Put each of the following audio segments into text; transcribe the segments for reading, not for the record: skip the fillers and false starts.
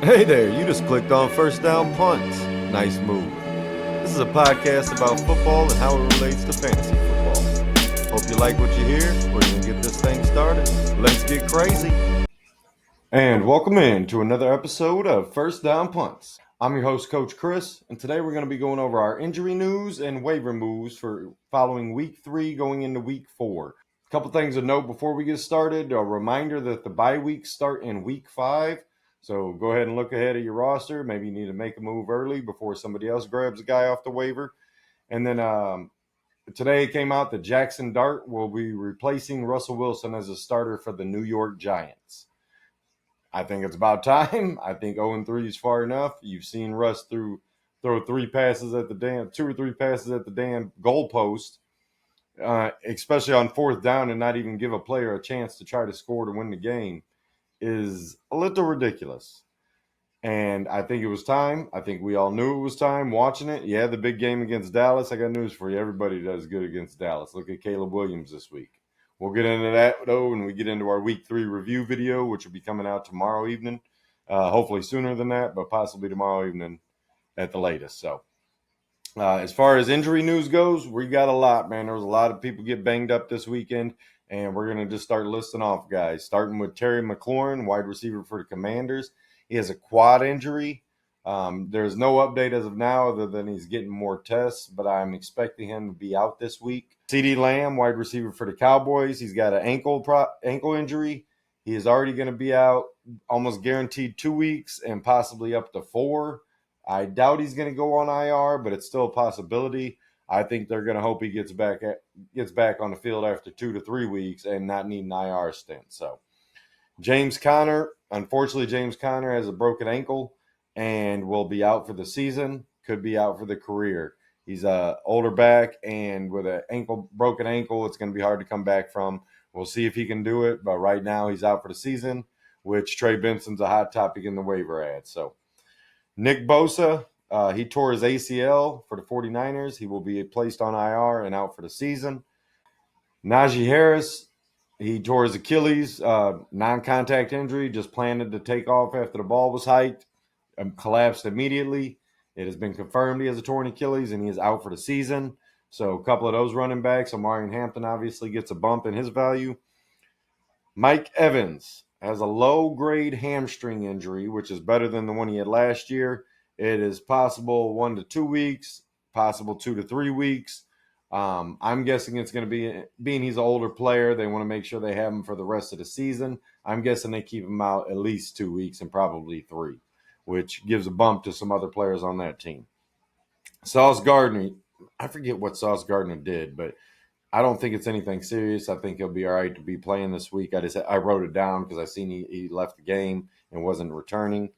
Hey there, you just clicked on First Down Punts. Nice move. This is a podcast about football and how it relates to fantasy football. Hope you like what you hear. We're going to get this thing started. Let's get crazy. And welcome in to another episode of First Down Punts. I'm your host, Coach Chris, and today we're going to be going over our injury news and waiver moves for following week 3 going into week 4. A couple things to note before we get started. A reminder that the bye weeks start in week 5. So go ahead and look ahead at your roster. Maybe you need to make a move early before somebody else grabs a guy off the waiver. And then today it came out that Jackson Dart will be replacing Russell Wilson as a starter for the New York Giants. I think it's about time. I think 0-3 is far enough. You've seen Russ throw 3 passes at the damn 2 or 3 passes at the damn goalpost, especially on 4th down, and not even give a player a chance to try to score to win the game is a little ridiculous. And I think it was time. I think we all knew it was time watching it. Yeah, the big game against Dallas. I got news for you. Everybody does good against Dallas. Look at Caleb Williams this week. We'll get into that, though, when we get into our Week 3 review video, which will be coming out tomorrow evening. Hopefully sooner than that, but possibly tomorrow evening at the latest. So as far as injury news goes, we got a lot, man. There was a lot of people get banged up this weekend, and we're going to just start listing off guys, starting with Terry McLaurin, wide receiver for the Commanders. He has a quad injury. There's no update as of now other than he's getting more tests, but I'm expecting him to be out this week. CeeDee Lamb, wide receiver for the Cowboys. He's got an ankle injury. He is already going to be out almost guaranteed 2 weeks and possibly up to 4. I doubt he's going to go on IR, but it's still a possibility. I think they're going to hope he gets back on the field after 2 to 3 weeks and not need an IR stint. So James Conner, unfortunately, James Conner has a broken ankle and will be out for the season, could be out for the career. He's a older back, and with a broken ankle, it's going to be hard to come back from. We'll see if he can do it, but right now he's out for the season, which Trey Benson's a hot topic in the waiver ad. So Nick Bosa, he tore his ACL for the 49ers. He will be placed on IR and out for the season. Najee Harris, he tore his Achilles, non-contact injury, just planted to take off after the ball was hiked, collapsed immediately. It has been confirmed he has a torn Achilles, and he is out for the season. So a couple of those running backs. Omarion Hampton obviously gets a bump in his value. Mike Evans has a low-grade hamstring injury, which is better than the one he had last year. It is possible 1 to 2 weeks, possible 2 to 3 weeks. I'm guessing it's going to be, being he's an older player, they want to make sure they have him for the rest of the season. I'm guessing they keep him out at least 2 weeks and probably 3, which gives a bump to some other players on that team. Sauce Gardner, I forget what Sauce Gardner did, but I don't think it's anything serious. I think he'll be all right to be playing this week. I wrote it down because I seen he left the game and wasn't returning.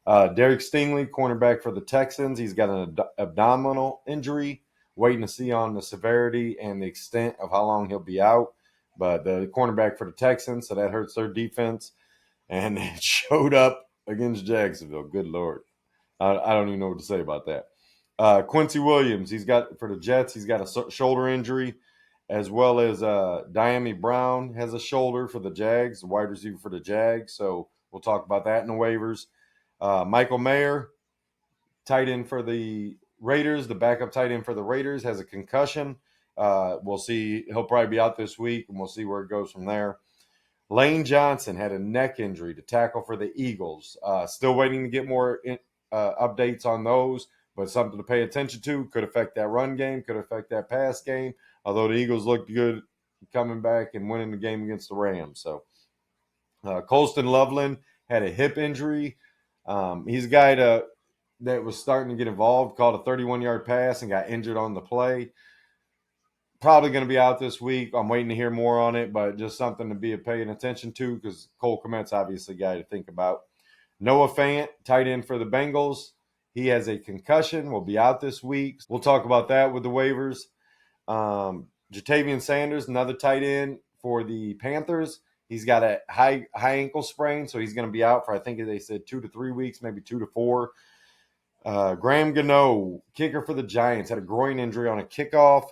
Derek Stingley, cornerback for the Texans, he's got an abdominal injury. Waiting to see on the severity and the extent of how long he'll be out. But the cornerback for the Texans, so that hurts their defense. And it showed up against Jacksonville. Good Lord. I don't even know what to say about that. Quincy Williams, he's got for the Jets, he's got a shoulder injury, as well as Diami Brown has a shoulder for the Jags, the wide receiver for the Jags. So we'll talk about that in the waivers. Michael Mayer, tight end for the Raiders, the backup tight end for the Raiders, has a concussion. We'll see. He'll probably be out this week, and we'll see where it goes from there. Lane Johnson had a neck injury to tackle for the Eagles. Still waiting to get more updates on those, but something to pay attention to. Could affect that run game, could affect that pass game, although the Eagles looked good coming back and winning the game against the Rams. So Colston Loveland had a hip injury. He's a guy that was starting to get involved, called a 31-yard pass and got injured on the play. Probably going to be out this week. I'm waiting to hear more on it, but just something to be paying attention to because Cole Kmet's obviously a guy to think about. Noah Fant, tight end for the Bengals. He has a concussion, will be out this week. We'll talk about that with the waivers. Jatavian Sanders, another tight end for the Panthers. He's got a high ankle sprain, so he's going to be out for, I think they said 2 to 3 weeks, maybe 2 to 4. Graham Gano, kicker for the Giants, had a groin injury on a kickoff.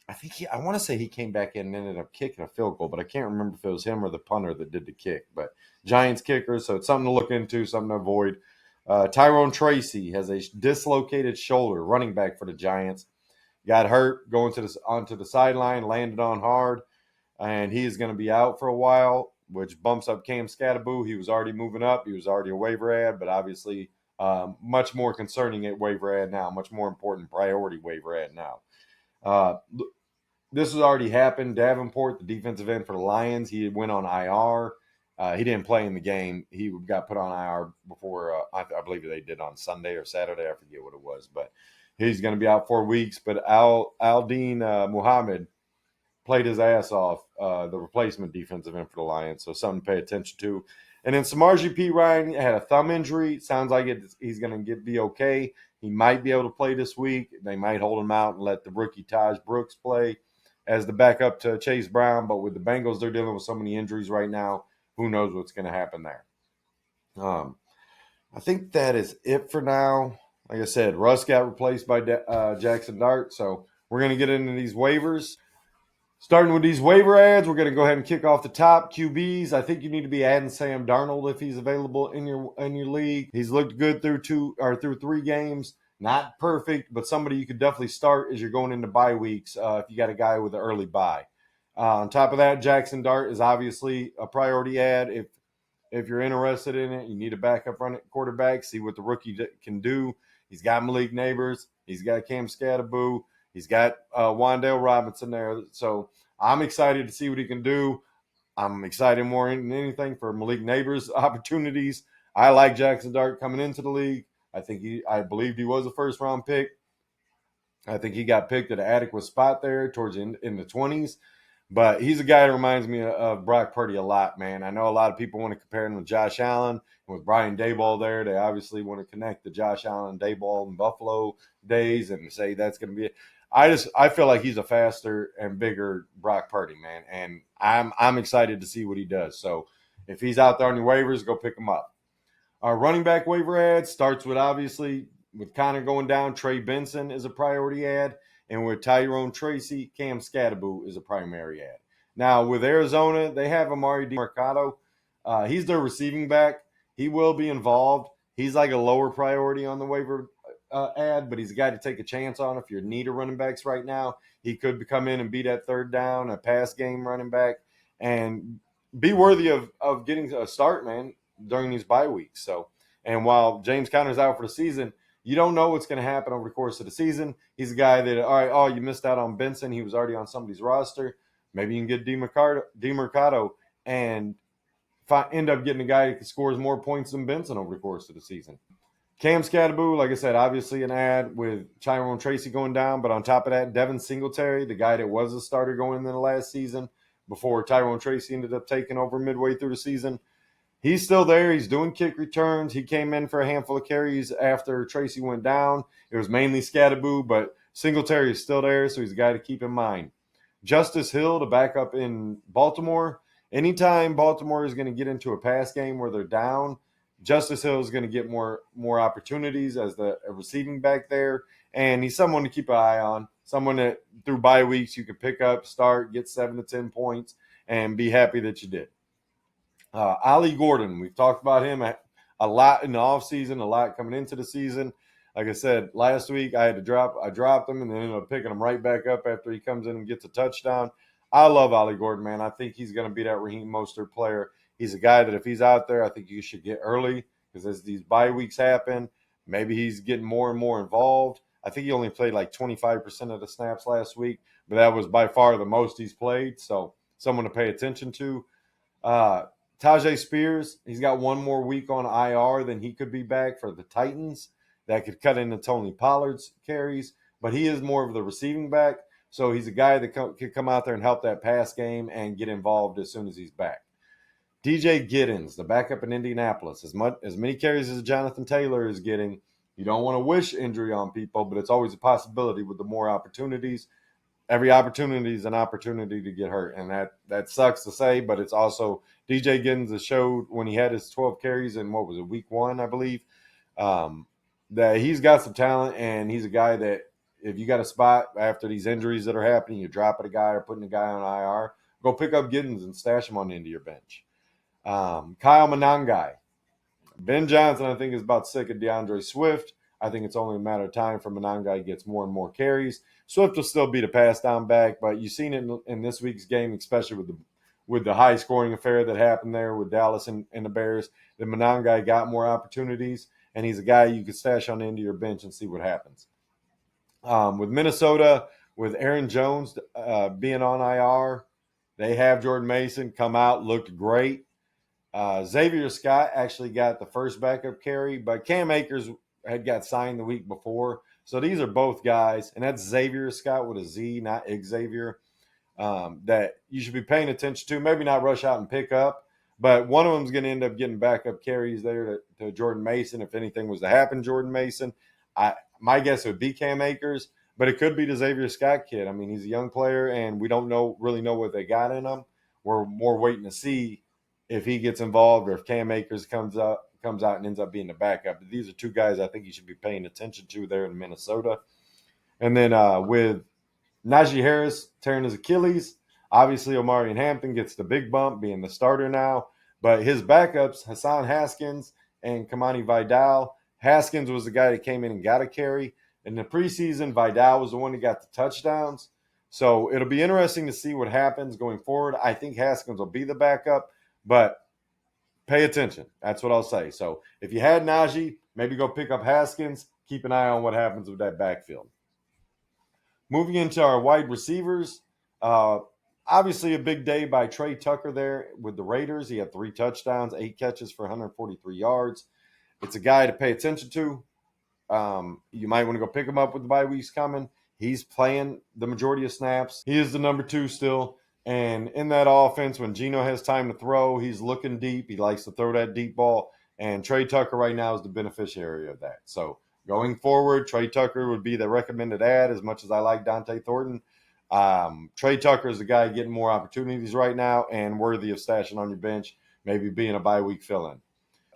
I want to say he came back in and ended up kicking a field goal, but I can't remember if it was him or the punter that did the kick. But Giants kicker, so it's something to look into, something to avoid. Tyrone Tracy has a dislocated shoulder, running back for the Giants. Got hurt going onto the sideline, landed on hard, and he is going to be out for a while, which bumps up Cam Skattebo. He was already moving up. He was already a waiver ad, but obviously much more concerning at waiver ad now, much more important priority waiver ad now. Uh, this has already happened. Davenport, the defensive end for the Lions, he went on IR. He didn't play in the game. He got put on IR before, I believe they did on Sunday or Saturday. I forget what it was, but he's going to be out 4 weeks. But Aldine Muhammad played his ass off, the replacement defensive end for the Lions. So something to pay attention to. And then Samaje P. Ryan had a thumb injury. Sounds like he's going to be okay. He might be able to play this week. They might hold him out and let the rookie Taj Brooks play as the backup to Chase Brown. But with the Bengals, they're dealing with so many injuries right now. Who knows what's going to happen there? I think that is it for now. Like I said, Russ got replaced by Jackson Dart. So we're going to get into these waivers. Starting with these waiver ads, we're going to go ahead and kick off the top QBs. I think you need to be adding Sam Darnold if he's available in your league. He's looked good through 3 games. Not perfect, but somebody you could definitely start as you're going into bye weeks if you got a guy with an early bye. On top of that, Jackson Dart is obviously a priority ad. If you're interested in it, you need a backup running quarterback. See what the rookie can do. He's got Malik Neighbors. He's got Cam Skattebo. He's got Wan'Dale Robinson there. So I'm excited to see what he can do. I'm excited more than anything for Malik Neighbors' opportunities. I like Jackson Dart coming into the league. I believed he was a first-round pick. I think he got picked at an adequate spot there towards in the 20s. But he's a guy that reminds me of Brock Purdy a lot, man. I know a lot of people want to compare him with Josh Allen and with Brian Daboll there. They obviously want to connect the Josh Allen, Daboll, and Buffalo days and say that's going to be it. I feel like he's a faster and bigger Brock Purdy, man, and I'm excited to see what he does. So if he's out there on your waivers, go pick him up. Our running back waiver ad starts with obviously with Connor going down. Trey Benson is a priority ad. And with Tyrone Tracy, Cam Skattebo is a primary ad. Now, with Arizona, they have Amari DiMercato. He's their receiving back. He will be involved. He's like a lower priority on the waiver ad, but he's a guy to take a chance on if you're in need of running backs right now. He could come in and be that third down, a pass game running back, and be worthy of getting a start, man, during these bye weeks. So, and while James Conner's out for the season, you don't know what's going to happen over the course of the season. He's a guy that, all right, you missed out on Benson. He was already on somebody's roster. Maybe you can get DiMercato and end up getting a guy who scores more points than Benson over the course of the season. Cam Skattebo, like I said, obviously an ad with Tyrone Tracy going down. But on top of that, Devin Singletary, the guy that was a starter going into the last season before Tyrone Tracy ended up taking over midway through the season. He's still there. He's doing kick returns. He came in for a handful of carries after Tracy went down. It was mainly Skattebo, but Singletary is still there, so he's a guy to keep in mind. Justice Hill, the backup in Baltimore. Anytime Baltimore is going to get into a pass game where they're down, Justice Hill is going to get more opportunities as the receiving back there, and he's someone to keep an eye on, someone that through bye weeks you can pick up, start, get 7 to 10 points, and be happy that you did. Ollie Gordon, we've talked about him a lot in the offseason, a lot coming into the season. Like I said, last week I dropped him and then ended up picking him right back up after he comes in and gets a touchdown. I love Ollie Gordon, man. I think he's going to be that Raheem Mostert player. He's a guy that if he's out there, I think you should get early because as these bye weeks happen, maybe he's getting more and more involved. I think he only played like 25% of the snaps last week, but that was by far the most he's played. So someone to pay attention to. Tajay Spears, he's got one more week on IR, then he could be back for the Titans. That could cut into Tony Pollard's carries, but he is more of the receiving back. So he's a guy that could come out there and help that pass game and get involved as soon as he's back. DJ Giddens, the backup in Indianapolis, as many carries as Jonathan Taylor is getting. You don't want to wish injury on people, but it's always a possibility with the more opportunities. Every opportunity is an opportunity to get hurt, and that sucks to say, but it's also DJ Giddens has showed when he had his 12 carries in week 1, I believe, that he's got some talent, and he's a guy that if you got a spot after these injuries that are happening, you're dropping a guy or putting a guy on IR, go pick up Giddens and stash him on the end of your bench. Kyle Monangai. Ben Johnson, I think, is about sick of DeAndre Swift. I think it's only a matter of time for Monangai gets more and more carries. Swift will still be the pass down back, but you've seen it in this week's game, especially with the high scoring affair that happened there with Dallas and the Bears, that Monangai got more opportunities, and he's a guy you could stash on the end of your bench and see what happens. With Minnesota, with Aaron Jones being on IR, they have Jordan Mason come out, looked great. Xavier Scott actually got the first backup carry, but Cam Akers had got signed the week before. So these are both guys, and that's Xavier Scott with a Z, not Xavier, that you should be paying attention to. Maybe not rush out and pick up, but one of them is going to end up getting backup carries there to Jordan Mason. If anything was to happen, Jordan Mason, my guess would be Cam Akers, but it could be the Xavier Scott kid. I mean, he's a young player, and we don't really know what they got in him. We're more waiting to see if he gets involved or if Cam Akers comes out and ends up being the backup. But these are two guys I think you should be paying attention to there in Minnesota. And then with Najee Harris tearing his Achilles, obviously Omarion Hampton gets the big bump being the starter now. But his backups, Hassan Haskins and Kamani Vidal. Haskins was the guy that came in and got a carry. In the preseason, Vidal was the one who got the touchdowns. So it'll be interesting to see what happens going forward. I think Haskins will be the backup. But pay attention. That's what I'll say. So if you had Najee, maybe go pick up Haskins. Keep an eye on what happens with that backfield. Moving into our wide receivers, obviously a big day by Trey Tucker there with the Raiders. He had 3 touchdowns, 8 catches for 143 yards. It's a guy to pay attention to. You might want to go pick him up with the bye weeks coming. He's playing the majority of snaps. He is the number 2 still. And in that offense, when Geno has time to throw, he's looking deep. He likes to throw that deep ball. And Trey Tucker right now is the beneficiary of that. So going forward, Trey Tucker would be the recommended add as much as I like Dante Thornton. Trey Tucker is the guy getting more opportunities right now and worthy of stashing on your bench, maybe being a bye week fill-in.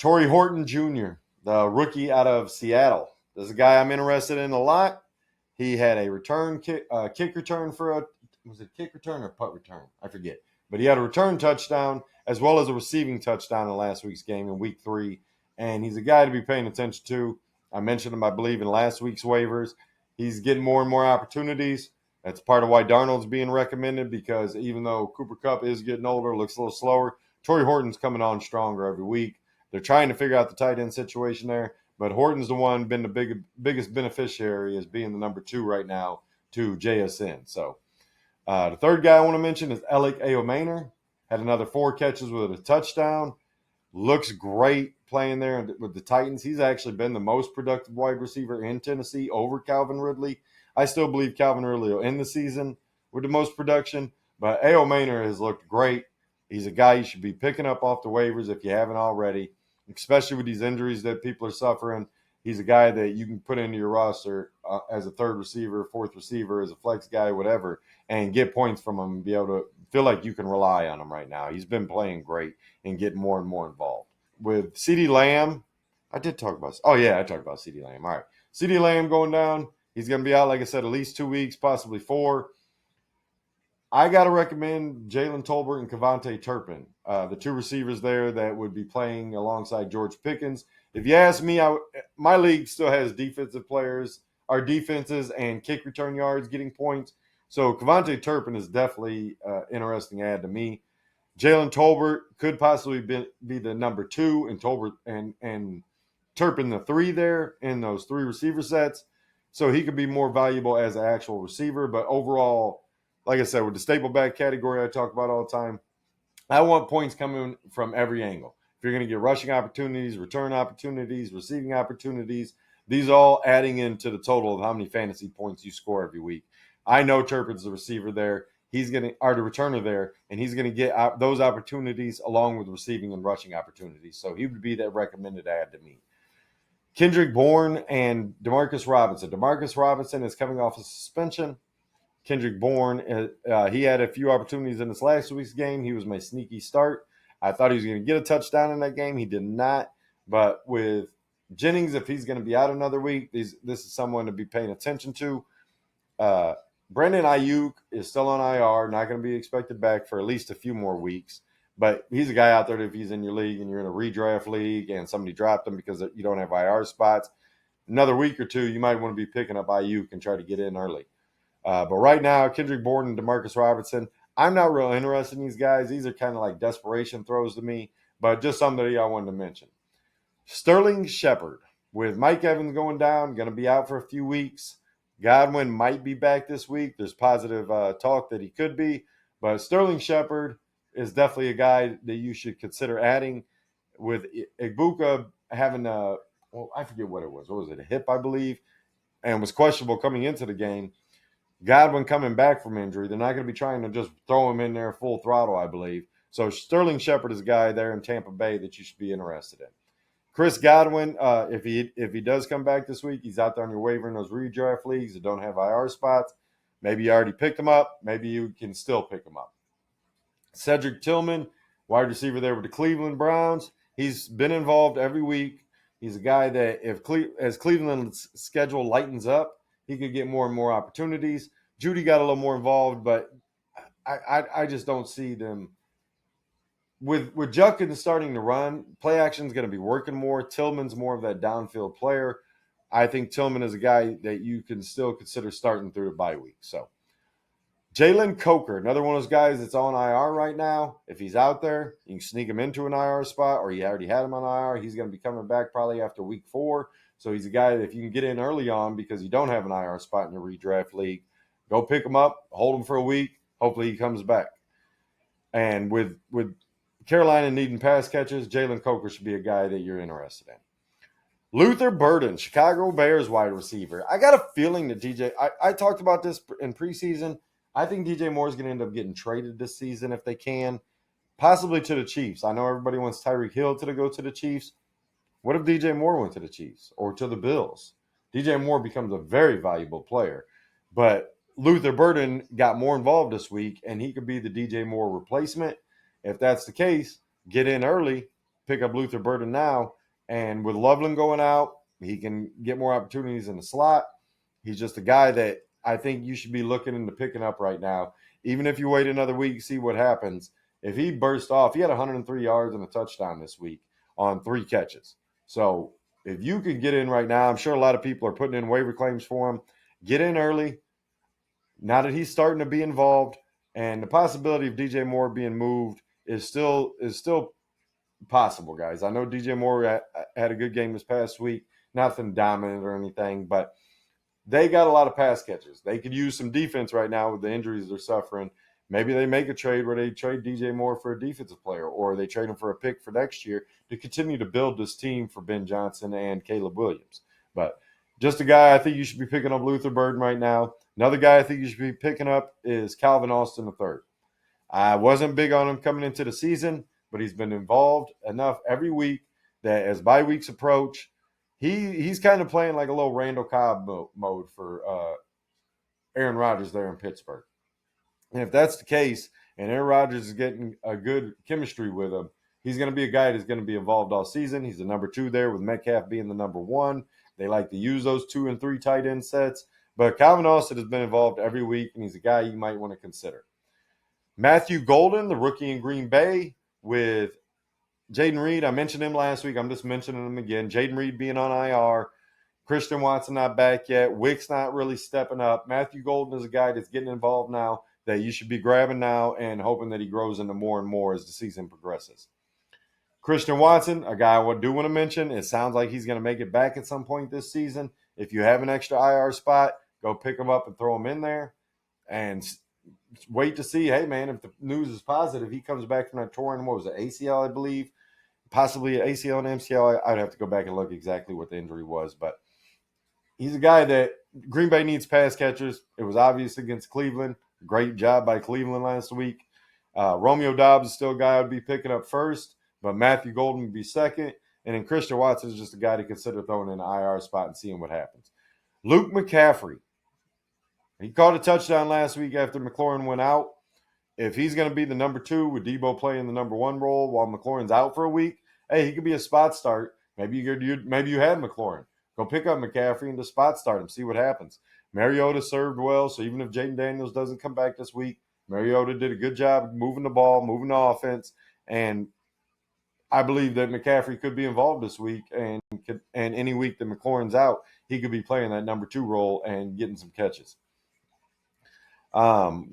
Torrey Horton Jr., the rookie out of Seattle. This is a guy I'm interested in a lot. He had a kick return for a was it kick return or punt return? I forget. But he had a return touchdown as well as a receiving touchdown in last week's game in week 3. And he's a guy to be paying attention to. I mentioned him, I believe, in last week's waivers. He's getting more and more opportunities. That's part of why Darnold's being recommended, because even though Cooper Kupp is getting older, looks a little slower, Torrey Horton's coming on stronger every week. They're trying to figure out the tight end situation there, but Horton's the one been the biggest beneficiary as being the number 2 right now to JSN. So the third guy I want to mention is Alec Ayomaner. Had another 4 catches with a touchdown. Looks great playing there with the Titans. He's actually been the most productive wide receiver in Tennessee over Calvin Ridley. I still believe Calvin Ridley will end the season with the most production, but Ayomaner has looked great. He's a guy you should be picking up off the waivers if you haven't already, especially with these injuries that people are suffering. He's a guy that you can put into your roster as a 3rd receiver, 4th receiver, as a flex guy, whatever, and get points from him and be able to feel like you can rely on him right now. He's been playing great and getting more and more involved. With CeeDee Lamb, I talked about CeeDee Lamb. All right. CeeDee Lamb going down. He's going to be out, like I said, at least 2 weeks, possibly 4. I got to recommend Jalen Tolbert and Kevontae Turpin, the 2 receivers there that would be playing alongside George Pickens. If you ask me, my league still has defensive players, our defenses and kick return yards getting points. So Kevontae Turpin is definitely an interesting add to me. Jalen Tolbert could possibly be the number 2, and Tolbert and Turpin the 3 there in those 3 receiver sets. So he could be more valuable as an actual receiver. But overall, like I said, with the staple back category I talk about all the time, I want points coming from every angle. If you're going to get rushing opportunities, return opportunities, receiving opportunities, these are all adding into the total of how many fantasy points you score every week. I know Turpin's the receiver there. He's going to, or the returner there, and he's going to get those opportunities along with receiving and rushing opportunities. So he would be that recommended add to me. Kendrick Bourne and Demarcus Robinson. Demarcus Robinson is coming off a suspension. Kendrick Bourne, he had a few opportunities in this last week's game. He was my sneaky start. I thought he was going to get a touchdown in that game. He did not. But with Jennings, if he's going to be out another week, this is someone to be paying attention to. Brandon Ayuk is still on IR, not going to be expected back for at least a few more weeks. But he's a guy out there that if he's in your league and you're in a redraft league and somebody dropped him because you don't have IR spots, another week or two, you might want to be picking up Ayuk and try to get in early. But right now, Kendrick Bourne and Demarcus Robertson, I'm not real interested in these guys. These are kind of like desperation throws to me, but just somebody I wanted to mention. Sterling Shepard, with Mike Evans going down, going to be out for a few weeks. Godwin might be back this week. There's positive talk that he could be. But Sterling Shepard is definitely a guy that you should consider adding. With Ibuka having I forget what it was. What was it? A hip, I believe, and was questionable coming into the game. Godwin coming back from injury. They're not going to be trying to just throw him in there full throttle, I believe. So Sterling Shepard is a guy there in Tampa Bay that you should be interested in. Chris Godwin, if he does come back this week, he's out there on your waiver in those redraft leagues that don't have IR spots. Maybe you already picked him up. Maybe you can still pick him up. Cedric Tillman, wide receiver there with the Cleveland Browns. He's been involved every week. He's a guy that as Cleveland's schedule lightens up, he could get more and more opportunities. Judy got a little more involved, but I just don't see them. With Judkins starting to run, play action is going to be working more. Tillman's more of that downfield player. I think Tillman is a guy that you can still consider starting through the bye week. So Jalen Coker, another one of those guys that's on IR right now. If he's out there, you can sneak him into an IR spot, or you already had him on IR. He's going to be coming back probably after week 4. So he's a guy that if you can get in early on because you don't have an IR spot in your redraft league, go pick him up, hold him for a week. Hopefully he comes back. And with Carolina needing pass catches, Jalen Coker should be a guy that you're interested in. Luther Burden, Chicago Bears wide receiver. I got a feeling that I talked about this in preseason. I think DJ Moore is going to end up getting traded this season if they can, possibly to the Chiefs. I know everybody wants Tyreek Hill to go to the Chiefs. What if DJ Moore went to the Chiefs or to the Bills? DJ Moore becomes a very valuable player. But Luther Burden got more involved this week, and he could be the DJ Moore replacement. If that's the case, get in early, pick up Luther Burden now, and with Loveland going out, he can get more opportunities in the slot. He's just a guy that I think you should be looking into picking up right now. Even if you wait another week, see what happens. If he burst off, he had 103 yards and a touchdown this week on 3 catches. So if you could get in right now, I'm sure a lot of people are putting in waiver claims for him. Get in early. Now that he's starting to be involved, and the possibility of DJ Moore being moved is still possible, guys. I know DJ Moore had a good game this past week, nothing dominant or anything, but they got a lot of pass catches. They could use some defense right now with the injuries they're suffering. Maybe they make a trade where they trade DJ Moore for a defensive player, or they trade him for a pick for next year to continue to build this team for Ben Johnson and Caleb Williams. But just a guy I think you should be picking up Luther Burden right now. Another guy I think you should be picking up is Calvin Austin III. I wasn't big on him coming into the season, but he's been involved enough every week that as bye weeks approach, he's kind of playing like a little Randall Cobb mode for Aaron Rodgers there in Pittsburgh. And if that's the case, and Aaron Rodgers is getting a good chemistry with him, he's going to be a guy that's going to be involved all season. He's the number 2 there with Metcalf being the number 1. They like to use those 2 and 3 tight end sets. But Calvin Austin has been involved every week, and he's a guy you might want to consider. Matthew Golden, the rookie in Green Bay, with Jaden Reed. I mentioned him last week. I'm just mentioning him again. Jaden Reed being on IR. Christian Watson not back yet. Wick's not really stepping up. Matthew Golden is a guy that's getting involved now that you should be grabbing now and hoping that he grows into more and more as the season progresses. Christian Watson, a guy I do want to mention. It sounds like he's going to make it back at some point this season. If you have an extra IR spot, go pick him up and throw him in there. And wait to see, hey, man, if the news is positive, he comes back from that torn, what was it, ACL, I believe, possibly an ACL and MCL. I'd have to go back and look exactly what the injury was. But he's a guy that Green Bay needs pass catchers. It was obvious against Cleveland. Great job by Cleveland last week. Romeo Doubs is still a guy I would be picking up first, but Matthew Golden would be second. And then Christian Watson is just a guy to consider throwing in an IR spot and seeing what happens. Luke McCaffrey. He caught a touchdown last week after McLaurin went out. If he's going to be the number 2 with Debo playing the number 1 role while McLaurin's out for a week, hey, he could be a spot start. Maybe you had McLaurin. Go pick up McCaffrey and just spot start him, see what happens. Mariota served well, so even if Jaden Daniels doesn't come back this week, Mariota did a good job moving the ball, moving the offense, and I believe that McCaffrey could be involved this week, and any week that McLaurin's out, he could be playing that number 2 role and getting some catches.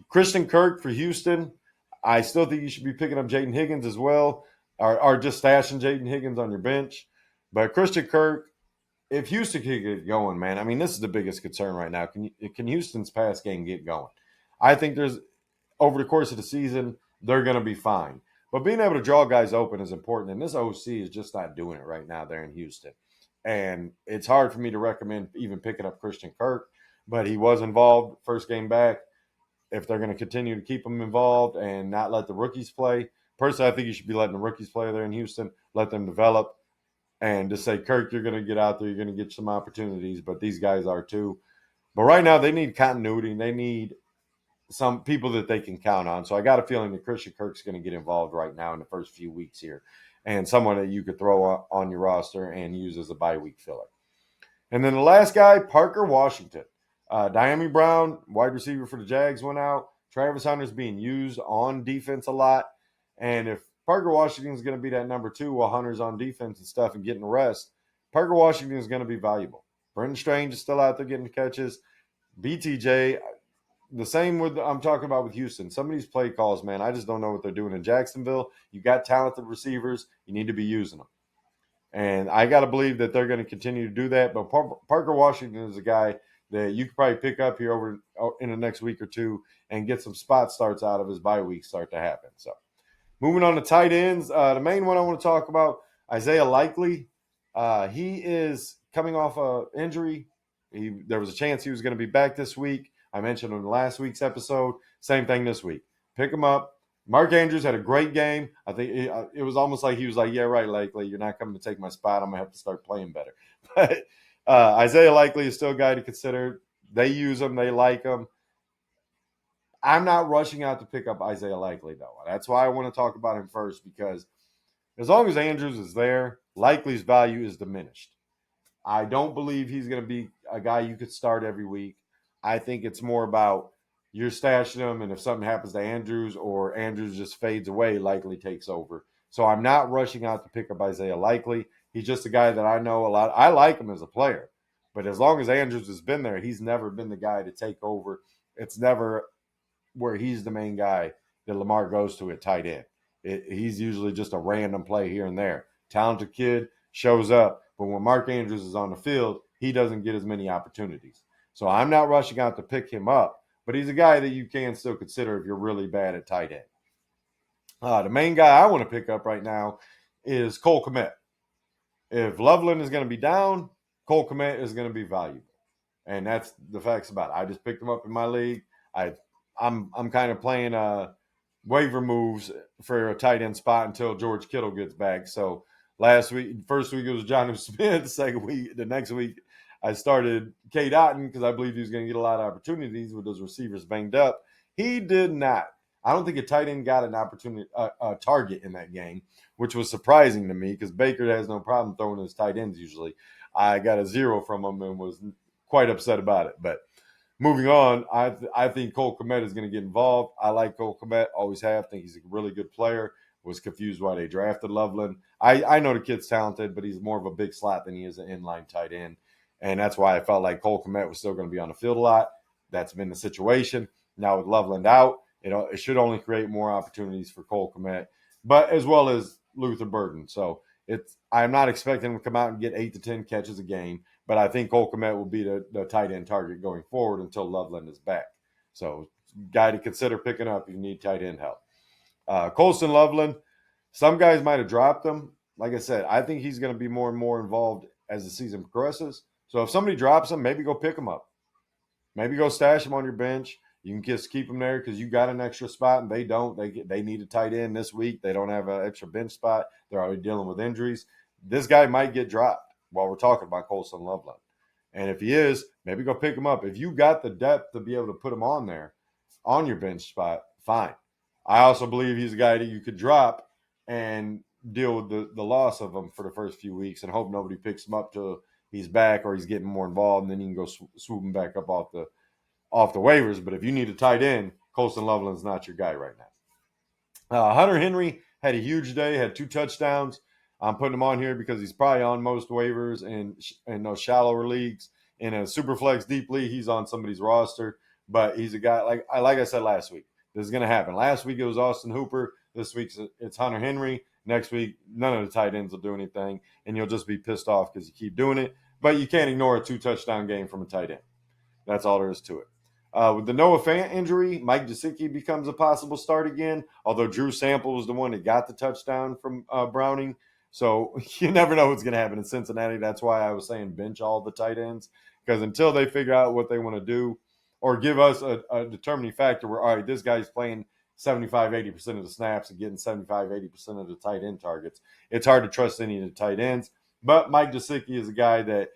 Christian Kirk for Houston. I still think you should be picking up Jaden Higgins as well, or just stashing Jaden Higgins on your bench. But Christian Kirk, if Houston can get going, man, I mean, this is the biggest concern right now. Can Houston's pass game get going? I think there's over the course of the season, they're going to be fine. But being able to draw guys open is important, and this OC is just not doing it right now there in Houston. And it's hard for me to recommend even picking up Christian Kirk, but he was involved first game back. If they're going to continue to keep him involved and not let the rookies play, personally, I think you should be letting the rookies play there in Houston, let them develop, and just say, Kirk, you're going to get out there, you're going to get some opportunities, but these guys are too. But right now, they need continuity, and they need some people that they can count on. So I got a feeling that Christian Kirk's going to get involved right now in the first few weeks here, and someone that you could throw on your roster and use as a bye week filler. And then the last guy, Parker Washington. Diami Brown, wide receiver for the Jags, went out. Travis Hunter's being used on defense a lot. And if Parker Washington's going to be that number 2 while Hunter's on defense and stuff and getting rest, Parker Washington is going to be valuable. Brenton Strange is still out there getting catches. BTJ, the same with I'm talking about with Houston. Some of these play calls, man, I just don't know what they're doing in Jacksonville. You got talented receivers. You need to be using them. And I got to believe that they're going to continue to do that. But Parker Washington is a guy that you could probably pick up here over in the next week or two and get some spot starts out of his bye week start to happen. So moving on to tight ends, the main one I want to talk about, Isaiah Likely. He is coming off an injury. There was a chance he was going to be back this week. I mentioned in last week's episode. Same thing this week. Pick him up. Mark Andrews had a great game. I think it was almost like he was like, yeah, right, Likely, you're not coming to take my spot. I'm going to have to start playing better. But Isaiah Likely is still a guy to consider. They use him. They like him. I'm not rushing out to pick up Isaiah Likely, though. That's why I want to talk about him first, because as long as Andrews is there, Likely's value is diminished. I don't believe he's going to be a guy you could start every week. I think it's more about you're stashing him, and if something happens to Andrews or Andrews just fades away, Likely takes over. So I'm not rushing out to pick up Isaiah Likely. He's just a guy that I know a lot. I like him as a player, but as long as Andrews has been there, he's never been the guy to take over. It's never where he's the main guy that Lamar goes to at tight end. He's usually just a random play here and there. Talented kid, shows up, but when Mark Andrews is on the field, he doesn't get as many opportunities. So I'm not rushing out to pick him up, but he's a guy that you can still consider if you're really bad at tight end. The main guy I want to pick up right now is Cole Kmet. If Loveland is going to be down, Cole Kmet is going to be valuable. And that's the facts about it. I just picked him up in my league. I'm kind of playing waiver moves for a tight end spot until George Kittle gets back. So first week it was Jonnu Smith. The next week I started Cade Otton because I believed he was going to get a lot of opportunities with those receivers banged up. He did not. I don't think a tight end got an opportunity, a target in that game, which was surprising to me because Baker has no problem throwing his tight ends usually. I got a 0 from him and was quite upset about it. But moving on, I think Cole Kmet is going to get involved. I like Cole Kmet, always have. Think he's a really good player. Was confused why they drafted Loveland. I know the kid's talented, but he's more of a big slot than he is an inline tight end. And that's why I felt like Cole Kmet was still going to be on the field a lot. That's been the situation. Now with Loveland out, it should only create more opportunities for Cole Kmet, but as well as Luther Burden. So I'm not expecting him to come out and get 8 to 10 catches a game, but I think Cole Kmet will be the tight end target going forward until Loveland is back. So guy to consider picking up if you need tight end help. Colston Loveland, some guys might have dropped him. Like I said, I think he's going to be more and more involved as the season progresses. So if somebody drops him, maybe go pick him up. Maybe go stash him on your bench. You can just keep them there because you got an extra spot and they don't. They need a tight end this week. They don't have an extra bench spot. They're already dealing with injuries. This guy might get dropped while we're talking about Colston Loveland. And if he is, maybe go pick him up. If you got the depth to be able to put him on there, on your bench spot, fine. I also believe he's a guy that you could drop and deal with the loss of him for the first few weeks and hope nobody picks him up till he's back or he's getting more involved, and then you can go swooping back up off the waivers. But if you need a tight end, Colston Loveland's not your guy right now. Hunter Henry had a huge day, had 2 touchdowns. I'm putting him on here because he's probably on most waivers in those shallower leagues. In a super flex deep league, he's on somebody's roster. But he's a guy, like I said last week, this is going to happen. Last week it was Austin Hooper. This week it's Hunter Henry. Next week, none of the tight ends will do anything, and you'll just be pissed off because you keep doing it. But you can't ignore a 2-touchdown game from a tight end. That's all there is to it. With the Noah Fant injury, Mike Gesicki becomes a possible start again, although Drew Sample was the one that got the touchdown from Browning. So you never know what's going to happen in Cincinnati. That's why I was saying bench all the tight ends, because until they figure out what they want to do or give us a determining factor where, all right, this guy's playing 75, 80% of the snaps and getting 75, 80% of the tight end targets, it's hard to trust any of the tight ends. But Mike Gesicki is a guy that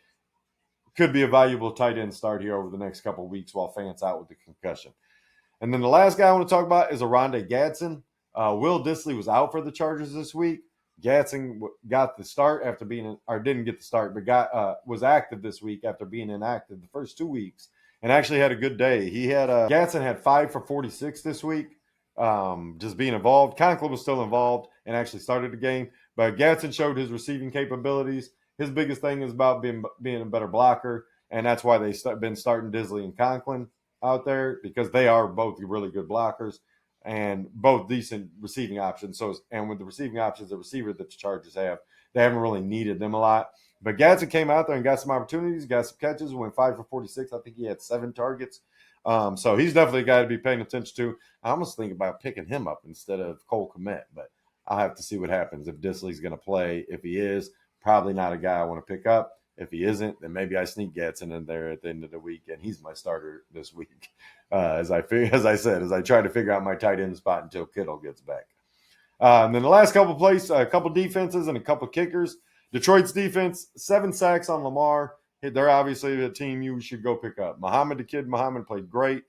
could be a valuable tight end start here over the next couple of weeks while Fant's out with the concussion. And then the last guy I want to talk about is Oronde Gadsden. Will Dissly was out for the Chargers this week. Gadsden got the start after being, or didn't get the start, but was active this week after being inactive the first 2 weeks, and actually had a good day. Gadsden had 5 for 46 this week, just being involved. Conklin was still involved and actually started the game, but Gadsden showed his receiving capabilities. His biggest thing is about being a better blocker, and that's why they've been starting Dissly and Conklin out there, because they are both really good blockers and both decent receiving options. And with the receiving options, the receiver that the Chargers have, they haven't really needed them a lot. But Gadsden came out there and got some opportunities, got some catches, went 5 for 46. I think he had 7 targets. So he's definitely a guy to be paying attention to. I almost think about picking him up instead of Cole Kmet, but I'll have to see what happens if Dissly's going to play. If he is, probably not a guy I want to pick up. If he isn't, then maybe I sneak Gadsden in there at the end of the week, and he's my starter this week. As I try to figure out my tight end spot until Kittle gets back. And then the last couple plays, a couple defenses and a couple kickers. Detroit's defense, 7 sacks on Lamar. They're obviously the team you should go pick up. The kid Muhammad played great.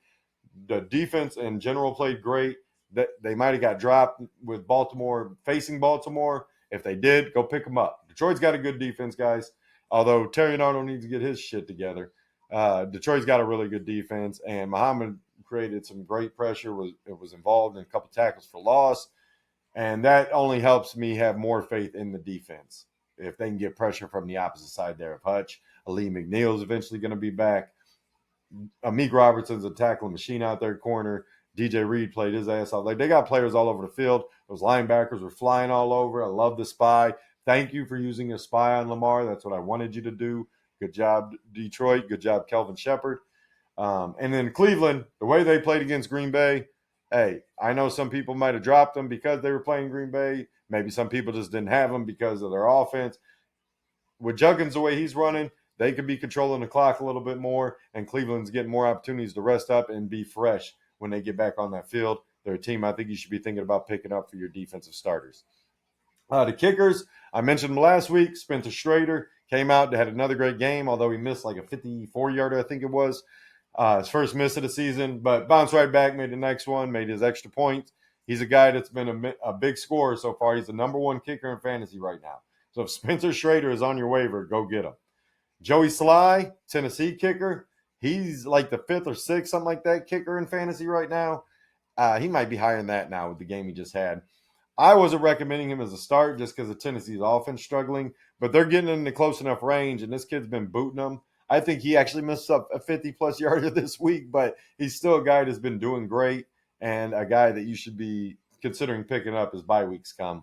The defense in general played great. They might have got dropped with Baltimore, facing Baltimore. If they did, go pick them up. Detroit's got a good defense, guys. Although Terry Nardo needs to get his shit together. Detroit's got a really good defense, and Muhammad created some great pressure. Was involved in a couple tackles for loss, and that only helps me have more faith in the defense if they can get pressure from the opposite side there of Hutch. Ali McNeil's eventually going to be back. Amik Robertson's a tackling machine out there corner. DJ Reed played his ass off. Like, they got players all over the field. Those linebackers were flying all over. I love the spy. Thank you for using a spy on Lamar. That's what I wanted you to do. Good job, Detroit. Good job, Kelvin Shepard. And then Cleveland, the way they played against Green Bay, hey, I know some people might have dropped them because they were playing Green Bay. Maybe some people just didn't have them because of their offense. With Juggins the way he's running, they could be controlling the clock a little bit more, and Cleveland's getting more opportunities to rest up and be fresh when they get back on that field. They're a team I think you should be thinking about picking up for your defensive starters. The kickers, I mentioned them last week. Spencer Schrader came out and had another great game, although he missed like a 54-yarder, I think it was. His first miss of the season, but bounced right back, made the next one, made his extra point. He's a guy that's been a big scorer so far. He's the number 1 kicker in fantasy right now. So if Spencer Schrader is on your waiver, go get him. Joey Sly, Tennessee kicker. He's like the 5th or 6th, something like that, kicker in fantasy right now. He might be higher than that now with the game he just had. I wasn't recommending him as a start just because of Tennessee's offense struggling, but they're getting into close enough range, and this kid's been booting them. I think he actually missed up a 50-plus yarder this week, but he's still a guy that's been doing great and a guy that you should be considering picking up as bye weeks come.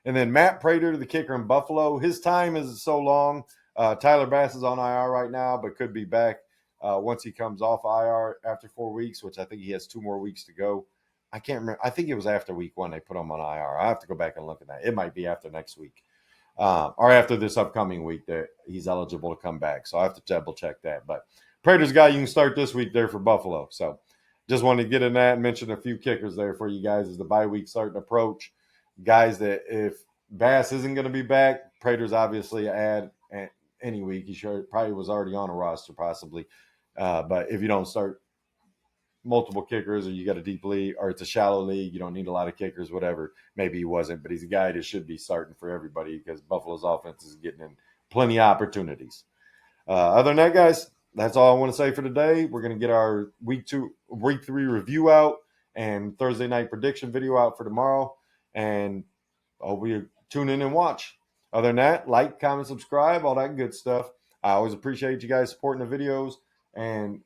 And then Matt Prater, the kicker in Buffalo, his time is so long. Tyler Bass is on IR right now, but could be back once he comes off IR after 4 weeks, which I think he has 2 more weeks to go. I can't remember. I think it was after week 1 they put him on IR. I have to go back and look at that. It might be after next week or after this upcoming week that he's eligible to come back. So I have to double check that. But Prater's guy you can start this week there for Buffalo. So just wanted to get in that and mention a few kickers there for you guys as the bye week starting to approach. Guys that if Bass isn't going to be back, Prater's obviously an add any week. He probably was already on a roster possibly. But if you don't start multiple kickers or you got a deep league or it's a shallow league, you don't need a lot of kickers, whatever. Maybe he wasn't, but he's a guy that should be starting for everybody because Buffalo's offense is getting in plenty of opportunities. Other than that, guys, that's all I want to say for today. We're going to get our week 3 review out and Thursday night prediction video out for tomorrow. And I hope you tune in and watch. Other than that, like, comment, subscribe, all that good stuff. I always appreciate you guys supporting the videos and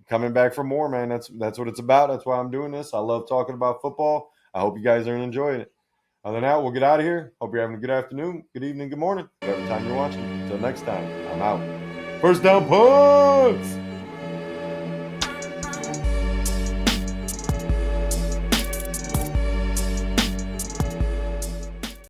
coming back for more, man. That's what it's about. That's why I'm doing this. I love talking about football. I hope you guys are enjoying it. Other than that, we'll get out of here. Hope you're having a good afternoon, good evening, good morning, whatever time you're watching. Until next time, I'm out. First down, Punts!